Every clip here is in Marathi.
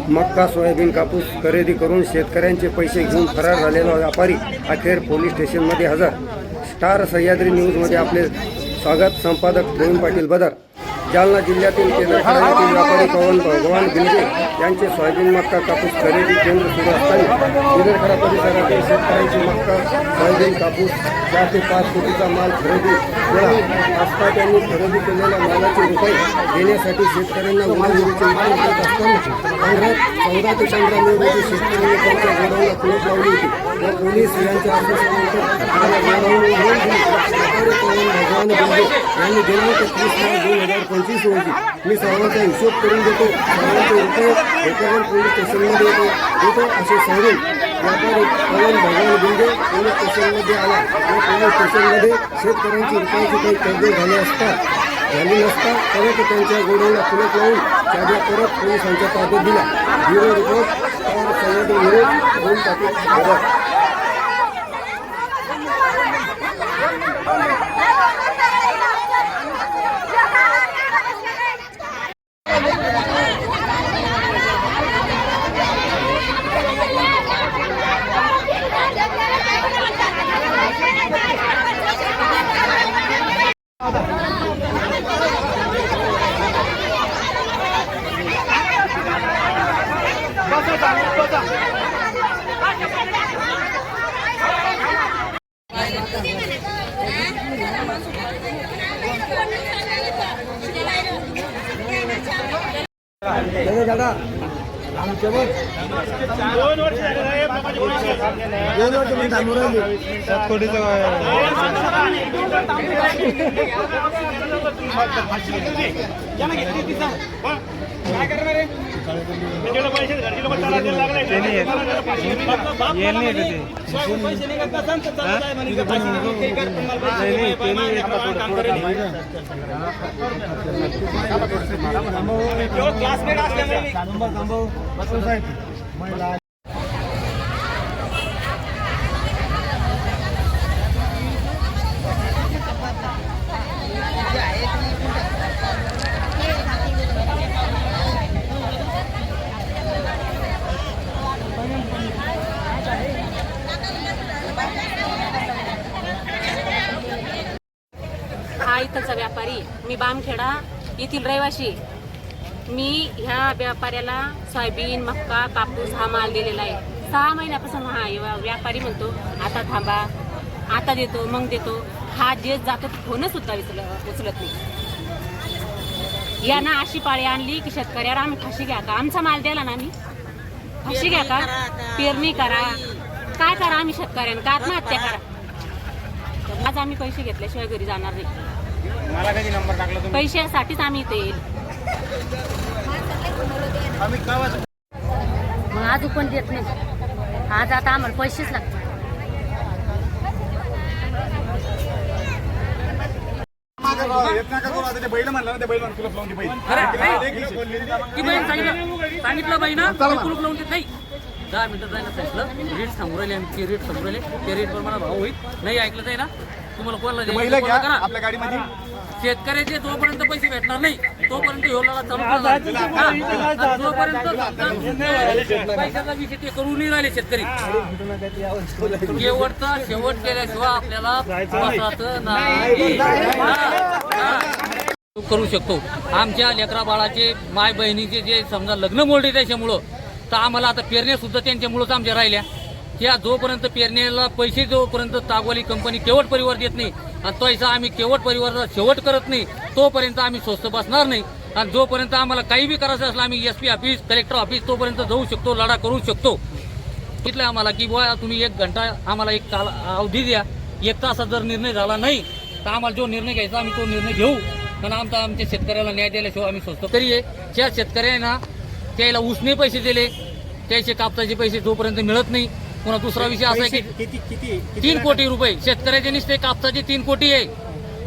मक्का सोयाबीन कापूस खरेदी करून शेतकऱ्यांचे पैसे घेऊन फरार झालेला व्यापारी अखेर पोलीस स्टेशनमध्ये हजर। स्टार सह्याद्री न्यूजमध्ये आपले स्वागत। संपादक प्रवीण पाटील बदर। जालना जिल्ह्यातील केंद्रखेडा येथील व्यापारी पवन भगवान गिंजे यांचे सोयाबीन मक्का कापूस खरेदी केंद्र सुरू असताना केंद्रखेडा परिसरातील शेतकऱ्यांची मक्का सोयाबीन कापूस 4 ते 5 कोटीचा माल खरेदी केला असता त्यांनी खरेदी केलेल्या मालाचे रुपये देण्यासाठी शेतकऱ्यांना उधारीची मागणी करत असताना 14 ते 15 मे रोजी शेतकऱ्यांनी त्यांच्या गोडाऊनला कुलूप लावली होती व पोलीस यांच्या आदेशानंतर भगवान गिंजे यांनी दिनांक 30 मार्च 2025 रोजी मी सर्वांचा हिशोब करून देतो, सर्वांचे रुपये एकावर पोलीस स्टेशनमध्ये येतो असे सांगून व्यापारी पवन भगवान गिंजे पोलीस स्टेशनमध्ये आला व पोलीस स्टेशनमध्ये शेतकऱ्यांची रुपयाची काही तडजोड झाली नसता परत त्यांच्या गोडाऊनला कुलूप लावून चाब्या परत पोलिसांच्या ताब्यात दिल्या। Bureau report Star Sahyadri news, Pravin Patil बदर। दादा हा इथलचा व्यापारी, मी बामखेडा येथील रहिवाशी। मी ह्या व्यापाऱ्याला सोयाबीन मक्का कापूस हा माल दिलेला आहे। 6 महिन्यापासून हा व्यापारी म्हणतो आता थांबा, आता देतो, मग देतो। हा जे जातो फोनच सुद्धा उचलत नाही। यानं अशी पाळी आणली की शेतकऱ्याला आम्ही फाशी घ्या का? आमचा माल द्याला ना आम्ही फाशी घ्या का? पेरणी करा, काय करा? आम्ही शेतकऱ्यांना का आत्महत्या करा? आज आम्ही पैसे घेतल्याशिवाय घरी जाणार नाही। मला कधी नंबर टाकला तुम्ही? पैशासाठीच आम्ही इथे येईल। मग आज पण देत नाही। आज आता आम्हाला पैसेच लागतात। सांगितलं बाई ना कुलूप लावून देत नाही। 10 मिनिटं जायला सांगितलं, रेट सांगू राहिले आम्ही, रेट सांगू राहिले, ते रेटवर मला भाव होईल। नाही ऐकलं जाईल ना, तुम्हाला कोणाला करा आपल्या गाडीमध्ये। शेतकऱ्याचे जोपर्यंत पैसे भेटणार नाही तोपर्यंत ह्योला चालू जोपर्यंत पैशाचा विषय ते करू नाही राहिले शेतकरी। शेवटचा शेवट केल्याशिवाय आपल्याला बसायचं नाही। करू शकतो। आमच्या लेकरा बाळाचे माय बहिणीचे जे समजा लग्न मोडले त्याच्यामुळं, तर आम्हाला आता पेरण्या सुद्धा त्यांच्यामुळंच आमच्या राहिल्या। त्या जोपर्यंत पेरण्याला पैसे जोपर्यंत तागवाली कंपनी केवट परिवार देत नाही आणि पैसा आम्ही केवट परिवाराचा शेवट करत नाही तोपर्यंत आम्ही स्वस्त बसणार नाही। आणि जोपर्यंत आम्हाला काही बी करायचं असलं आम्ही SP ऑफिस, कलेक्टर ऑफिस तोपर्यंत जाऊ शकतो, लढा करू शकतो। तिथलं आम्हाला की बुवा तुम्ही 1 घंटा आम्हाला एक काल अवधी द्या, 1 तासात जर निर्णय झाला नाही तर आम्हाला जो निर्णय घ्यायचा आम्ही तो निर्णय घेऊ। कारण आमच्या शेतकऱ्याला न्याय द्यायल्याशिवाय आम्ही स्वस्त तरी आहे। त्या शेतकऱ्यांना त्याला उसने पैसे दिले, त्याचे कापसाचे पैसे जोपर्यंत मिळत नाही। पुन्हा दुसरा विषय असा आहे की 3 कोटी रुपये शेतकऱ्याचे नुसते कापसाचे 3 कोटी आहे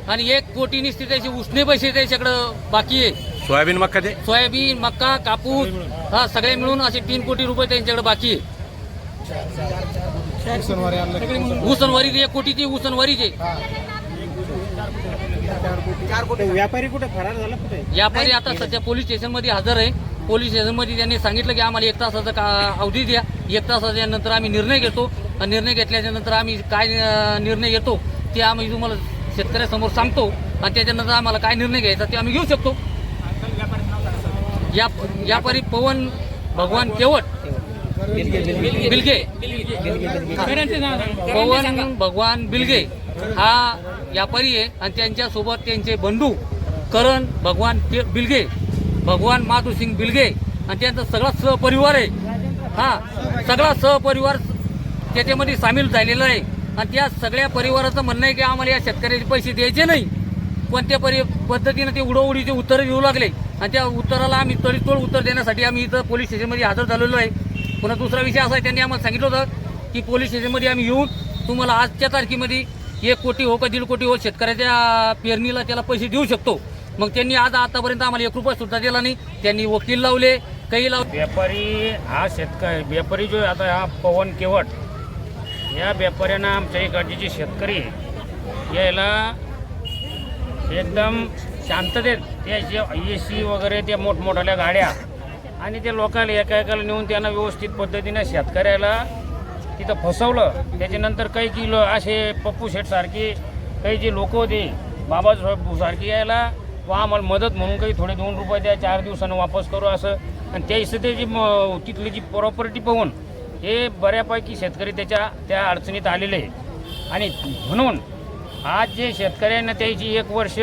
आणि 1 कोटी नुसते त्याचे उसने पैसे त्याच्याकडं बाकी आहे। सोयाबीन मक्का ते सोयाबीन मक्का कापूस हा सगळे मिळून असे 3 कोटी रुपये त्यांच्याकडे बाकी आहे। उसनवारी 1 कोटीची उसनवारीचे। व्यापारी कुठे फरार झाला? कुठे व्यापारी आता सध्या पोलीस स्टेशन मध्ये हजर आहे। पोलीस स्टेशनमध्ये त्यांनी सांगितलं की आम्हाला 1 तासाचा अवधी द्या, 1 तासाच्या नंतर आम्ही निर्णय घेतो आणि निर्णय घेतल्याच्या नंतर आम्ही काय निर्णय घेतो ते आम्ही तुम्हाला शेतकऱ्यासमोर सांगतो आणि त्याच्यानंतर आम्हाला काय निर्णय घ्यायचा ते आम्ही घेऊ शकतो. यापारी पवन भगवान केवट बिलगे, पवन भगवान बिलगे हा व्यापारी आहे आणि त्यांच्यासोबत त्यांचे बंधू करण भगवान बिलगे, भगवान माधुसिंग बिलगे आणि त्यांचा सगळा सहपरिवार आहे. हा सगळा सहपरिवार त्याच्यामध्ये सामील झालेला आहे आणि त्या सगळ्या परिवाराचं म्हणणं आहे की आम्हाला या शेतकऱ्याचे पैसे द्यायचे नाही. कोणत्या पद्धतीनं ते उडवडीचे उत्तरं येऊ लागले आणि त्या उत्तराला आम्ही तडीतोड उत्तर देण्यासाठी आम्ही इथं पोलीस स्टेशनमध्ये हजर झालेलो आहे. पुन्हा दुसरा विषय असा आहे, त्यांनी आम्हाला सांगितलं होतं की पोलीस स्टेशनमध्ये आम्ही येऊन तुम्हाला आजच्या तारखेमध्ये 1 कोटी हो का 1.5 कोटी हो शेतकऱ्याच्या पेरणीला त्याला पैसे देऊ शकतो. मग त्यांनी आतापर्यंत आम्हाला 1 रुपया सुद्धा दिला नाही. त्यांनी वकील लावले, काही लावले. व्यापारी जो आता हा पवन केवट या व्यापाऱ्यांना आमच्या इकडचे जे शेतकरी यायला एकदम शांततेत त्या AC वगैरे त्या मोठमोठ्या गाड्या आणि त्या लोकांना एकाएकाला नेऊन त्यांना व्यवस्थित पद्धतीने शेतकऱ्याला तिथं फसवलं. त्याच्यानंतर काही किलो असे पप्पू शेठ सारखे काही जे लोक होते बाबासाहेब सारखे यायला व आम्हाला मदत म्हणून काही थोडे 2 रुपये द्या, 4 दिवसानं वापस करू असं. आणि त्या त्याची तिथली जी प्रॉपर्टी पाहून हे बऱ्यापैकी शेतकरी त्या अडचणीत आलेले आहे. आणि म्हणून आज जे शेतकऱ्यांना त्याची 1 वर्ष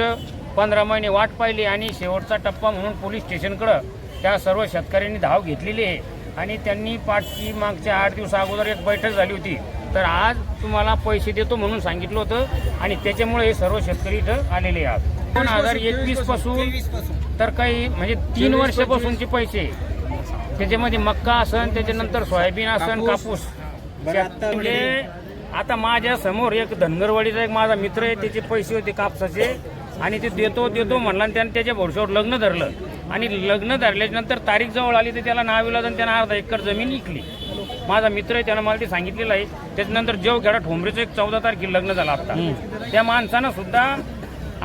15 महिने वाट पाहिली आणि शेवटचा टप्पा म्हणून पोलीस स्टेशनकडं त्या सर्व शेतकऱ्यांनी धाव घेतलेली आहे. आणि त्यांनी पाठची मागच्या 8 दिवसा अगोदर एक बैठक झाली होती, तर आज तुम्हाला पैसे देतो म्हणून सांगितलं होतं आणि त्याच्यामुळे हे सर्व शेतकरी इथं आलेले आहेत. 2021 पासून तर काही म्हणजे 3 वर्षापासूनचे पैसे त्याच्यामध्ये मक्का असन, त्याच्यानंतर सोयाबीन असन, कापूस. म्हणजे आता माझ्या समोर एक धनगरवाडीचा एक माझा मित्र आहे, त्याचे पैसे होते कापसाचे आणि ते देतो म्हणला आणि त्याने त्याच्या भरोश्यावर लग्न धरलं आणि लग्न धरल्याच्यानंतर तारीख जवळ आली तर त्याला नाविलाज आणि त्यानं अर्धा एकर जमीन विकली. माझा मित्र आहे, त्यानं मला ते सांगितलेलं आहे. त्याच्यानंतर जेवखेडा ठोंबरेचं एक 14 तारखेला लग्न झालं आता. त्या माणसानं सुद्धा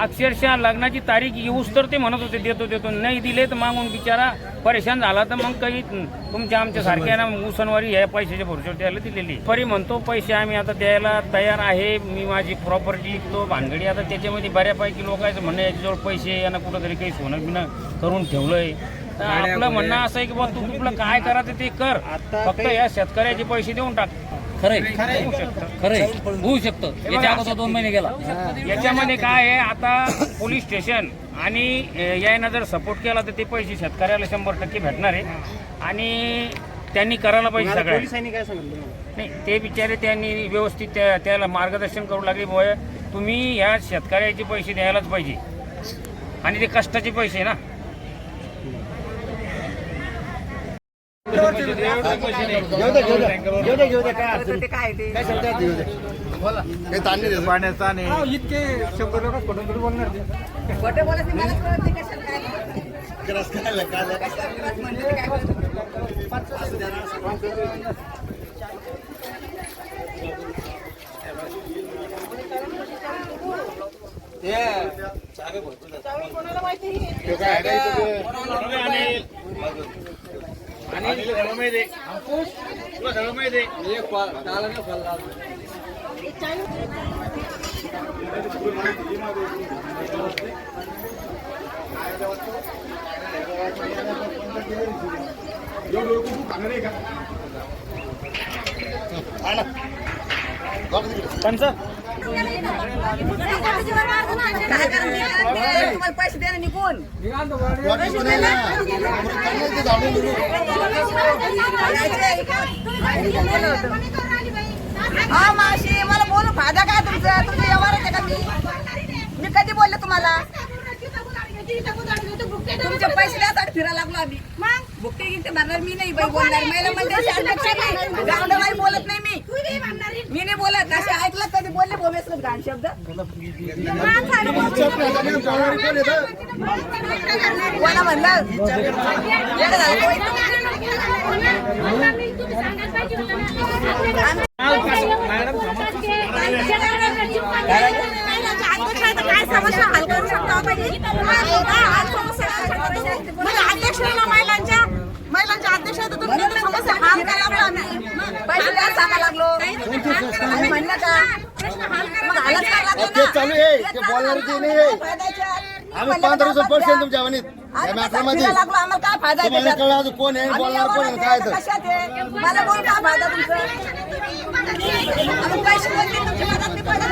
अक्षरशः लग्नाची तारीख येऊस तर ते म्हणत होते देतो, नाही दिले तर मागून बिचारा परेशान झाला. तर मग काही तुमच्या आमच्या सारख्या उसनवारी ह्या पैशाच्या भरोश्यावर त्याला दिलेली. परी म्हणतो पैसे आम्ही आता द्यायला तयार आहे, मी माझी प्रॉपर्टी विकतो भानगडी. आता त्याच्यामध्ये बऱ्यापैकी लोकांचं म्हणणं याच्याजवळ पैसे यांना कुठंतरी काही सोनं बिनं करून ठेवलंय. तर आपलं म्हणणं असं आहे की बा तू तुला काय करायचं ते कर, फक्त या शेतकऱ्याचे पैसे देऊन टाक. खरंय होऊ शकतं. याच्या अगोदर 2 महिने गेला. याच्यामध्ये काय आहे, आता पोलीस स्टेशन आणि यायनं जर सपोर्ट केला तर ते पैसे शेतकऱ्याला 100% भेटणार आहे आणि त्यांनी करायला पाहिजे सगळ्या. काय सांगितलं नाही ते बिचारे त्यांनी व्यवस्थित त्याला मार्गदर्शन करू लागले, बोय तुम्ही ह्या शेतकऱ्याचे पैसे द्यायलाच पाहिजे आणि ते कष्टाचे पैसे ना. पाण्याचा नाही इतके 100 लोक खोटं बोलणार पैसे द्या निघून हा मावशी मला बोलू फायदा काय तुमचा व्यवहार आहे का? मी कधी बोलले तुम्हाला तुमचे पैसे द्यासाठी फिरायला लागलो आम्ही. मग बुकटे गिनते भरणार मी नाही बाई बोलणार. महिला म्हणजे गावडे बोलत नाही मी नाही बोलत. असे ऐकलं कधी बोलले बोमेसलं घाण शब्द कोणा म्हणलं काय समस्या हल करू शकतो अध्यक्ष महिलांच्या सांगा लागलो आम्ही म्हणलं का मग हालच करावं लागलं तेच चालू आहे. ते बोलणारे ते नाही आहे. फायद्याच्या आम्ही 1500 पडशील तुमच्या वनीत या मॅटरमध्ये. लागलो आम्हाला काय फायदा आहे तुम्हाला त्याच्यात? कळलं अजून कोण आहे आम्ही बोलणार कोण आहे एवढं काय ते तर. कशात आहे? मला बोल काय फायदा तुमचा आम्ही पैसे बोलते तुमच्या मनात नाही पडत.